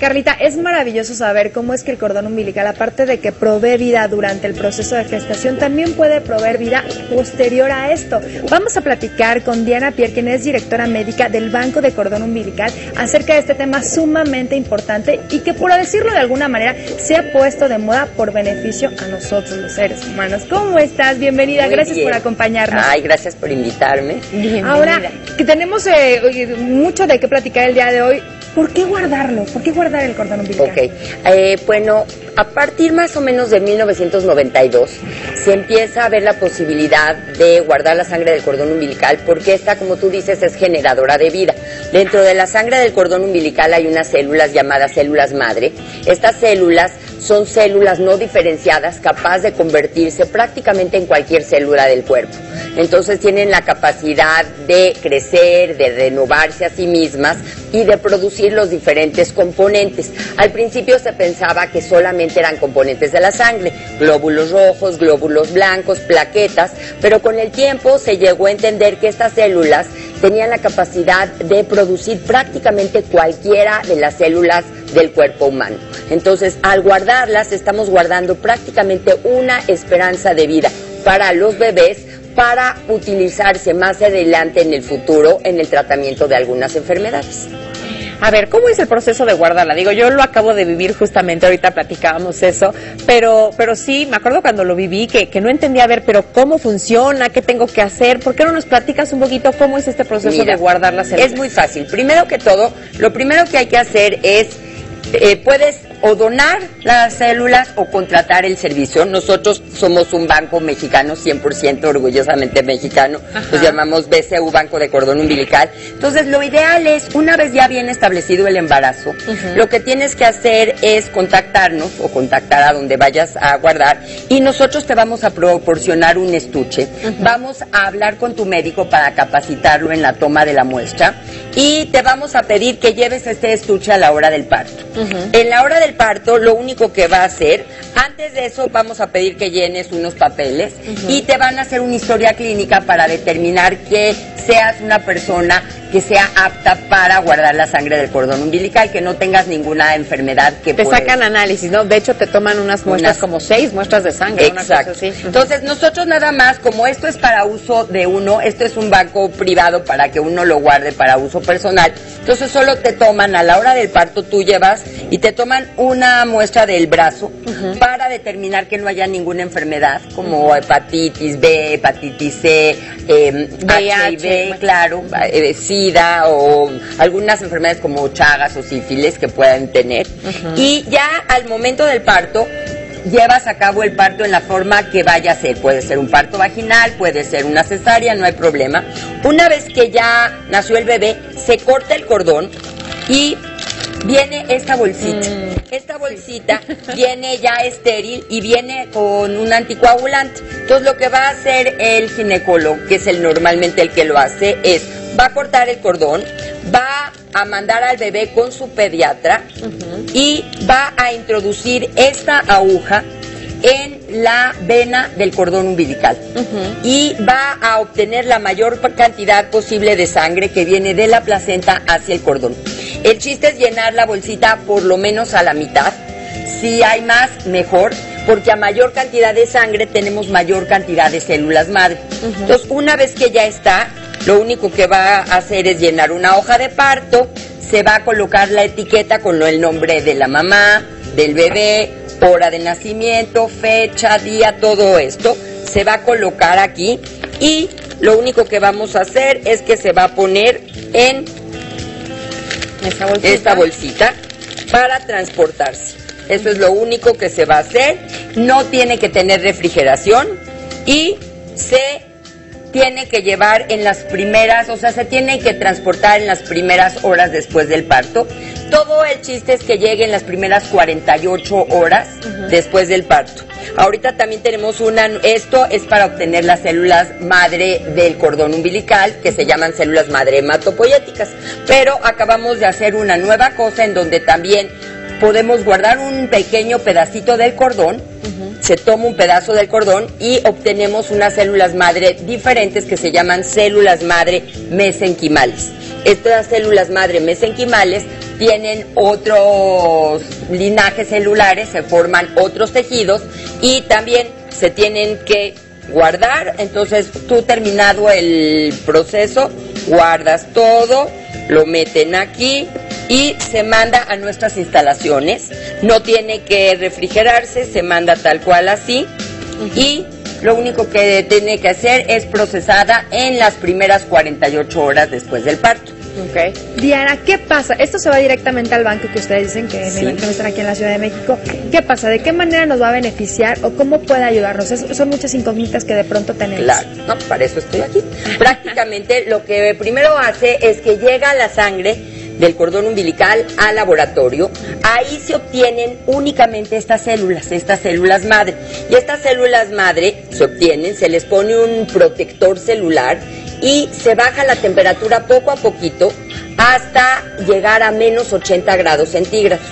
Carlita, es maravilloso saber cómo es que el cordón umbilical, aparte de que provee vida durante el proceso de gestación, también puede proveer vida posterior a esto. Vamos a platicar con Diana Pierre, quien es directora médica del Banco de Cordón Umbilical, acerca de este tema sumamente importante y que, por decirlo de alguna manera, se ha puesto de moda por beneficio a nosotros, los seres humanos. ¿Cómo estás? Bienvenida, gracias por acompañarnos. Ay, gracias por invitarme. Bienvenida. Ahora, que tenemos mucho de qué platicar el día de hoy, ¿por qué guardarlo? ¿Por qué guardar el cordón umbilical? Ok, bueno, a partir más o menos de 1992 se empieza a ver la posibilidad de guardar la sangre del cordón umbilical porque esta, como tú dices, es generadora de vida. Dentro de la sangre del cordón umbilical hay unas células llamadas células madre. Estas células son células no diferenciadas capaces de convertirse prácticamente en cualquier célula del cuerpo. Entonces tienen la capacidad de crecer, de renovarse a sí mismas y de producir los diferentes componentes. Al principio se pensaba que solamente eran componentes de la sangre, glóbulos rojos, glóbulos blancos, plaquetas, pero con el tiempo se llegó a entender que estas células tenían la capacidad de producir prácticamente cualquiera de las células del cuerpo humano. Entonces, al guardarlas, estamos guardando prácticamente una esperanza de vida para los bebés, para utilizarse más adelante en el futuro en el tratamiento de algunas enfermedades. A ver, ¿cómo es el proceso de guardarla? Digo, yo lo acabo de vivir justamente, ahorita platicábamos eso, pero sí, me acuerdo cuando lo viví que no entendía, a ver, pero ¿cómo funciona? ¿Qué tengo que hacer? ¿Por qué no nos platicas un poquito cómo es este proceso de guardar las células? Es muy fácil. Primero que todo, lo primero que hay que hacer es, puedes o donar las células o contratar el servicio. Nosotros somos un banco mexicano, 100% orgullosamente mexicano. Nos llamamos BCU, Banco de Cordón Umbilical. Entonces, lo ideal es, una vez ya bien establecido el embarazo, lo que tienes que hacer es contactarnos o contactar a donde vayas a guardar y nosotros te vamos a proporcionar un estuche. Vamos a hablar con tu médico para capacitarlo en la toma de la muestra y te vamos a pedir que lleves este estuche a la hora del parto. En la hora del parto, lo único que va a hacer, antes de eso vamos a pedir que llenes unos papeles y te van a hacer una historia clínica para determinar que seas una persona que sea apta para guardar la sangre del cordón umbilical, que no tengas ninguna enfermedad que te sacan análisis, ¿no? De hecho, te toman unas muestras, como 6 muestras de sangre. Exacto. Una cosa así. Entonces, nosotros nada más, como esto es para uso de uno, esto es un banco privado para que uno lo guarde para uso personal, entonces solo te toman, a la hora del parto, tú llevas y te toman una muestra del brazo para determinar que no haya ninguna enfermedad, como hepatitis B, hepatitis C, HIV, claro, SIDA o algunas enfermedades como Chagas o sífilis que puedan tener. Y ya al momento del parto, llevas a cabo el parto en la forma que vaya a ser. Puede ser un parto vaginal, puede ser una cesárea, no hay problema. Una vez que ya nació el bebé, se corta el cordón y viene esta bolsita. Esta bolsita viene ya estéril y viene con un anticoagulante. Entonces, lo que va a hacer el ginecólogo, que es normalmente el que lo hace, es va a cortar el cordón, va a mandar al bebé con su pediatra y va a introducir esta aguja en la vena del cordón umbilical y va a obtener la mayor cantidad posible de sangre que viene de la placenta hacia el cordón. El chiste es llenar la bolsita por lo menos a la mitad. Si hay más, mejor, porque a mayor cantidad de sangre tenemos mayor cantidad de células madre. Entonces, una vez que ya está, lo único que va a hacer es llenar una hoja de parto, se va a colocar la etiqueta con el nombre de la mamá, del bebé, hora de nacimiento, fecha, día, todo esto. Se va a colocar aquí y lo único que vamos a hacer es que se va a poner en esta bolsita para transportarse. Eso es lo único que se va a hacer. No tiene que tener refrigeración y se tiene que llevar en las primeras, o sea, se tiene que transportar en las primeras horas después del parto. Todo el chiste es que llegue en las primeras 48 horas después del parto. Ahorita también tenemos esto es para obtener las células madre del cordón umbilical, que se llaman células madre hematopoyéticas. Pero acabamos de hacer una nueva cosa en donde también podemos guardar un pequeño pedacito del cordón. Se toma un pedazo del cordón y obtenemos unas células madre diferentes que se llaman células madre mesenquimales. Estas células madre mesenquimales tienen otros linajes celulares, se forman otros tejidos y también se tienen que guardar. Entonces tú, terminado el proceso, guardas todo, lo meten aquí y se manda a nuestras instalaciones. No tiene que refrigerarse, se manda tal cual así. Y lo único que tiene que hacer es procesada en las primeras 48 horas después del parto. Okay. Diana, ¿qué pasa? Esto se va directamente al banco que ustedes dicen que Sí. me imagino que están aquí en la Ciudad de México. ¿Qué pasa? ¿De qué manera nos va a beneficiar o cómo puede ayudarnos? Son muchas incógnitas que de pronto tenemos. Claro, no, para eso estoy aquí. Prácticamente lo que primero hace es que llega la sangre del cordón umbilical al laboratorio. Ahí se obtienen únicamente estas células madre. Y estas células madre se obtienen, se les pone un protector celular y se baja la temperatura poco a poquito hasta llegar a menos 80 grados centígrados.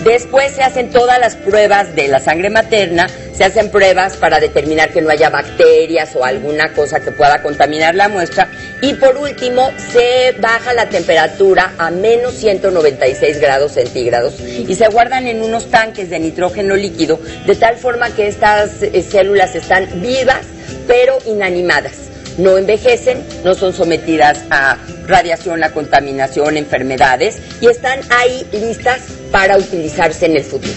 Después se hacen todas las pruebas de la sangre materna, se hacen pruebas para determinar que no haya bacterias o alguna cosa que pueda contaminar la muestra y por último se baja la temperatura a menos 196 grados centígrados y se guardan en unos tanques de nitrógeno líquido de tal forma que estas células están vivas pero inanimadas. No envejecen, no son sometidas a radiación, a contaminación, enfermedades y están ahí listas para utilizarse en el futuro.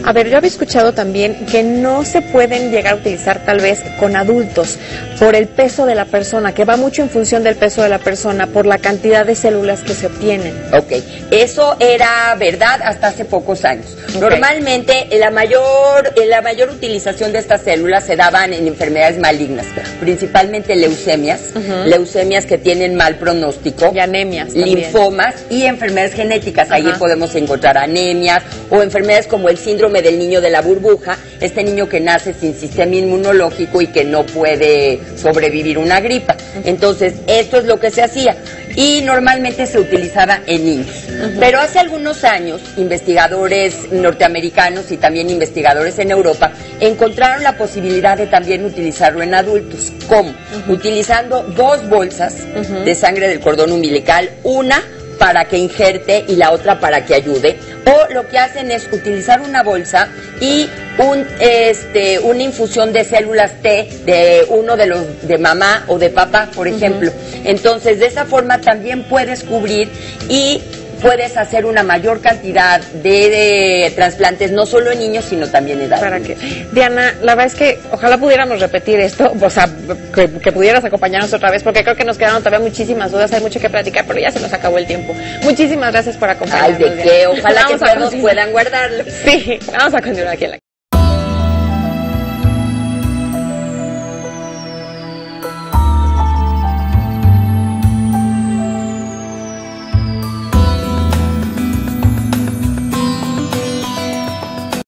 A ver, yo había escuchado también que no se pueden llegar a utilizar tal vez con adultos por el peso de la persona, que va mucho en función del peso de la persona, por la cantidad de células que se obtienen. Ok, eso era verdad hasta hace pocos años. Okay. Normalmente la mayor utilización de estas células se daban en enfermedades malignas, principalmente leucemias, leucemias que tienen mal pronóstico, Y anemias también. linfomas y enfermedades genéticas. Ahí Ajá. podemos encontrar anemias o enfermedades como el síndrome del niño de la burbuja, este niño que nace sin sistema inmunológico y que no puede sobrevivir una gripa. Entonces, esto es lo que se hacía y normalmente se utilizaba en niños. Pero hace algunos años, investigadores norteamericanos y también investigadores en Europa encontraron la posibilidad de también utilizarlo en adultos. ¿Cómo? Utilizando 2 bolsas de sangre del cordón umbilical, una para que injerte y la otra para que ayude, o lo que hacen es utilizar una bolsa y una infusión de células T de uno de los de mamá o de papá, por ejemplo. Entonces, de esa forma también puedes cubrir y puedes hacer una mayor cantidad de trasplantes, no solo en niños, sino también en adultos. ¿Para qué? Diana, la verdad es que ojalá pudiéramos repetir esto, o sea, que pudieras acompañarnos otra vez, porque creo que nos quedaron todavía muchísimas dudas, hay mucho que platicar, pero ya se nos acabó el tiempo. Muchísimas gracias por Ay, acompañarnos. ¿de qué? Diana. Ojalá que Vamos a todos continuar. puedan guardarlo. Sí, vamos a continuar aquí en la